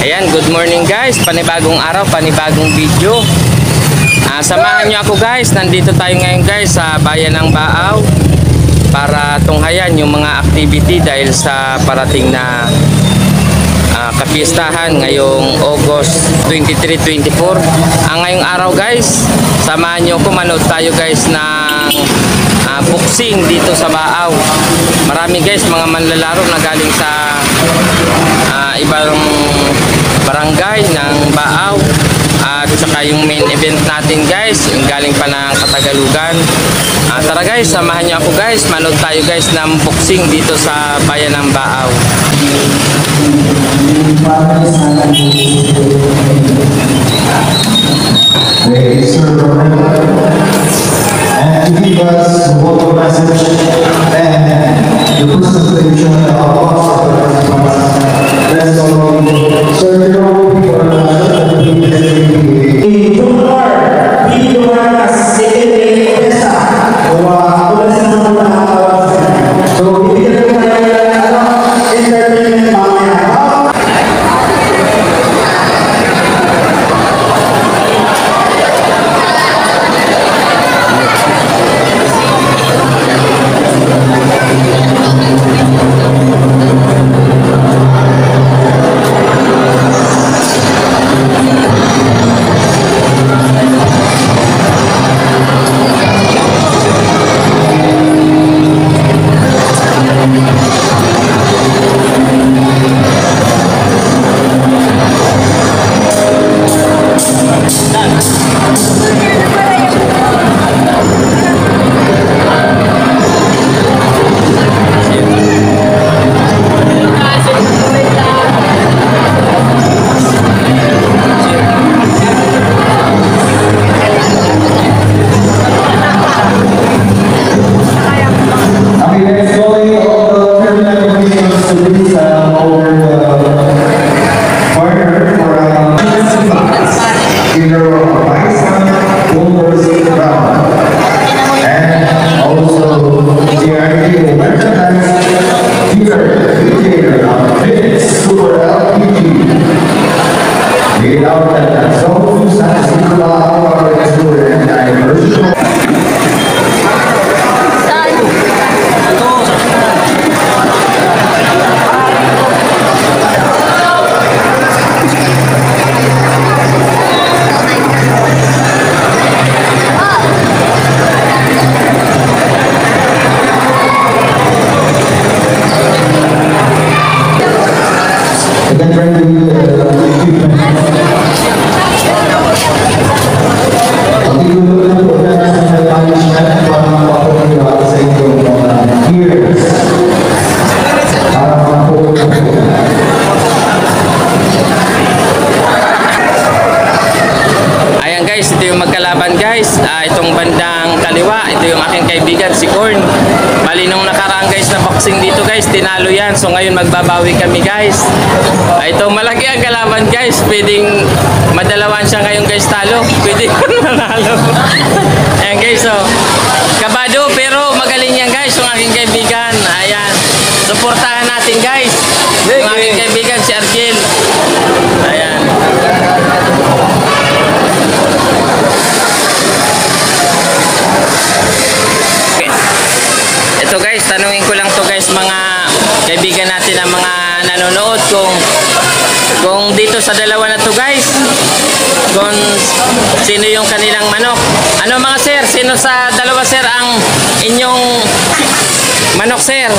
Ayan, good morning guys. Panibagong araw, panibagong video. Samahan nyo ako guys. Nandito tayo ngayon guys sa bayan ng Baaw para tunghayan yung mga activity dahil sa parating na kapistahan ngayong August 23-24. Ngayong araw guys, samahan nyo ako, manood tayo guys ng boxing dito sa Baaw. Marami guys mga manlalaro na galing sa ibang barangay ng Baaw, at saka yung main event natin guys yung galing pa ng Katagalugan. Tara guys, samahan nyo ako guys, manood tayo guys ng boxing dito sa bayan ng Baaw. And to give us the vocal message and the presentation of our let's all sir, itong bandang kaliwa, ito yung aking kaibigan si Corn. Bali nung nakaraang guys na boxing dito guys, tinalo yan. So ngayon magbabawi kami guys. Ito malaki ang kalaban guys. Pwedeng madalawan siya ngayon guys talo. Pwede manalo. Ayan guys, so kabado pero magaling yan guys yung aking kaibigan. Ayan, suportahan natin guys yung aking kaibigan si Argel. Ayan. Ito guys, tanungin ko lang to guys mga kaibigan natin na mga nanonood kung dito sa dalawa na to guys, kung sino yung kanilang manok. Ano mga sir, sino sa dalawa sir ang inyong manok sir?